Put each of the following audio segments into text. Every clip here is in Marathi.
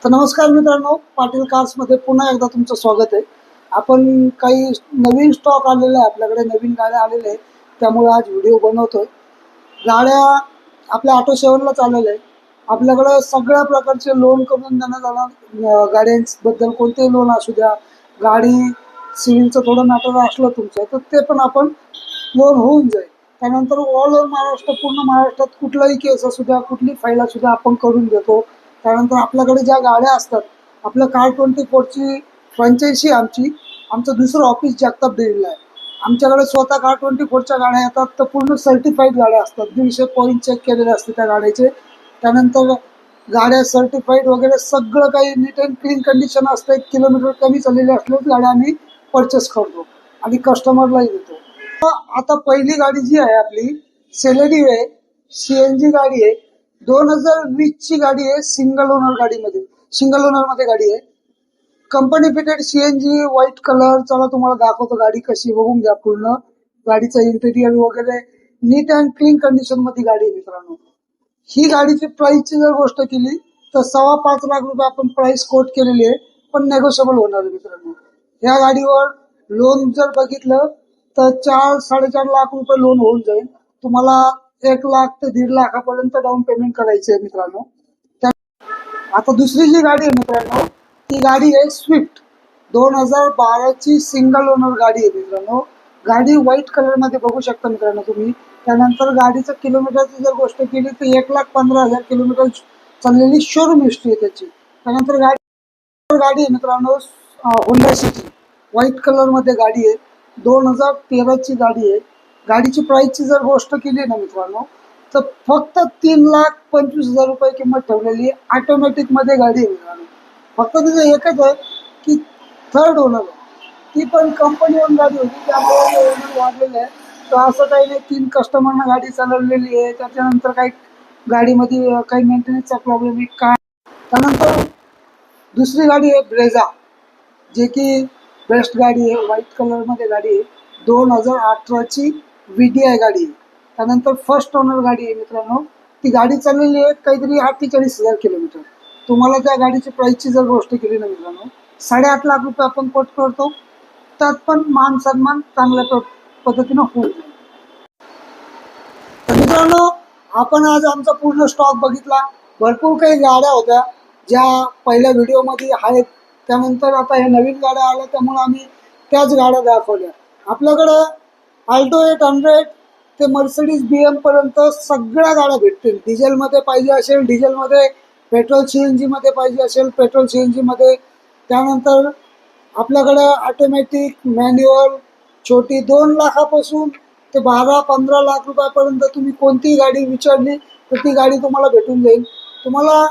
तर नमस्कार मित्रांनो, पाटील कार्समध्ये पुन्हा एकदा तुमचं स्वागत आहे. आपण काही नवीन स्टॉक आलेला आहे, आपल्याकडे नवीन गाड्या आलेल्या आहेत, त्यामुळे आज व्हिडिओ बनवतोय. गाड्या आपल्या ऑटो सेवनला चाललेल्या आहे. आपल्याकडे सगळ्या प्रकारचे लोन करून देण्यात जाणार. गाड्यांबद्दल कोणतेही लोन असू द्या, गाडी सिव्हिलचं थोडं मॅटर असलं तुमचं तर ते पण आपण लोन होऊन जाईल. त्यानंतर ऑल ओव्हर महाराष्ट्र, पूर्ण महाराष्ट्रात कुठलाही केस असू द्या, कुठली फाईल असू द्या, आपण करून देतो. त्यानंतर आपल्याकडे ज्या गाड्या असतात, आपलं कार 24ची फ्रँचायझी आमचं दुसरं ऑफिस जगताप डेअरीला आहे. आमच्याकडे स्वतः कार 24च्या गाड्या येतात, तर पूर्ण सर्टिफाईड गाड्या असतात. 150 पॉईंट चेक केलेले असते त्या गाड्याचे. त्यानंतर गाड्या सर्टिफाईड वगैरे सगळं काही नीट अँड क्लीन कंडिशन असते. किलोमीटर कमी चाललेले असल्यास गाड्या आम्ही परचेस करतो आणि कस्टमरलाही देतो. आता पहिली गाडी जी आहे आपली सेलेरियो आहे, CNG गाडी आहे. 2020ची गाडी आहे. सिंगल ओनर मध्ये गाडी आहे. Company fitted CNG, white colour. चला तुम्हाला दाखवतो गाडी कशी, बघून घ्या पूर्ण. गाडीचं इंटेरियर वगैरे नीट अँड क्लीन कंडिशन मध्ये गाडी आहे मित्रांनो. ही गाडीची प्राइसची जर गोष्ट केली तर 5.25 लाख रुपये आपण प्राइस कोट केलेली आहे, पण नेगोशिएबल होणार आहे मित्रांनो. या गाडीवर लोन जर बघितलं तर 4-4.5 लाख रुपये लोन होऊन जाईल. तुम्हाला 1 लाख ते 1.5 लाखापर्यंत डाऊन पेमेंट करायचे आहे मित्रांनो. आता दुसरी जी गाडी आहे मित्रांनो, ती गाडी आहे स्विफ्ट. 2012ची सिंगल ओनर गाडी आहे मित्रांनो. गाडी व्हाईट कलर मध्ये बघू शकता मित्रांनो तुम्ही. त्यानंतर गाडीचं किलोमीटरची जर गोष्ट केली तर 1,15,000 किलोमीटर चाललेली शोरूम हिस्ट्री आहे त्याची. त्यानंतर गाडी आहे मित्रांनो होंडा सिटी, व्हाईट कलर मध्ये गाडी आहे. 2013ची गाडी आहे. गाडीची प्राइसची जर गोष्ट केली ना मित्रांनो, तर फक्त 3,25,000 रुपये किंमत ठेवलेली आहे. ऑटोमॅटिक मध्ये गाडी आहे मित्रांनो. फक्त तिचं एकच आहे की थर्ड ओनर आहे, ती पण कंपनी ओन गाडी होती, त्यामुळे ओनर वाढलेलं आहे. तर असं काही नाही, 3 कस्टमरना गाडी चालवलेली आहे. त्याच्यानंतर काही गाडीमध्ये काही मेंटेनन्सचा प्रॉब्लेम आहे काय. त्यानंतर दुसरी गाडी आहे ब्रेझा, जे की बेस्ट गाडी आहे. व्हाईट कलरमध्ये गाडी आहे. 2018ची VDI गाडी आहे. त्यानंतर फर्स्ट ओनर गाडी आहे मित्रांनो. ती गाडी चाललेली आहे काहीतरी 48,000 किलोमीटर. तुम्हाला त्या गाडीची प्राइसची जर गोष्ट केली ना मित्रांनो, 8.5 लाख रुपये आपण कोट करतो. त्यात पण मान सन्मान चांगल्या पद्धतीनं होईल. तर मित्रांनो, आपण आज आमचा पूर्ण स्टॉक बघितला. भरपूर काही गाड्या होत्या ज्या पहिल्या व्हिडिओमध्ये आहेत. त्यानंतर आता ह्या नवीन गाड्या आल्या, त्यामुळे आम्ही त्याच गाड्या दाखवल्या. आपल्याकडं अल्टो 800 ते मर्सिडीज BM पर्यंत सगळ्या गाड्या भेटतील. डिझेलमध्ये पाहिजे असेल डिझेलमध्ये, पेट्रोल CNG मध्ये पाहिजे असेल पेट्रोल CNG मध्ये. त्यानंतर आपल्याकडे ऑटोमॅटिक, मॅन्युअल, छोटी 2 लाखापासून ते 12-15 लाख रुपयापर्यंत तुम्ही कोणतीही गाडी विचारली तर ती गाडी तुम्हाला भेटून जाईल. तुम्हाला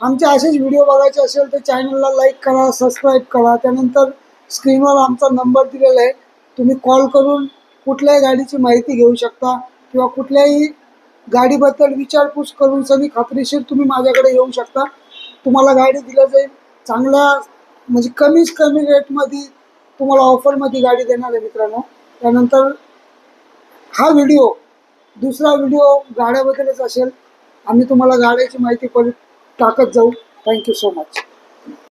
आमचे असेच व्हिडिओ बघायचे असेल तर चॅनलला लाईक करा, सबस्क्राईब करा. त्यानंतर स्क्रीनवर आमचा नंबर दिलेला आहे, तुम्ही कॉल करून कुठल्याही गाडीची माहिती घेऊ शकता किंवा कुठल्याही गाडीबद्दल विचारपूस करून सगळी खात्रीशीर तुम्ही माझ्याकडे येऊ शकता. तुम्हाला गाडी दिल्या जाईल चांगल्या, म्हणजे कमीत कमी रेटमध्ये तुम्हाला ऑफरमध्ये गाडी देणार आहे मित्रांनो. त्यानंतर हा व्हिडिओ, दुसरा व्हिडिओ गाड्याबद्दलच असेल. आम्ही तुम्हाला गाड्याची माहिती परत टाकत जाऊ. Thank you so much.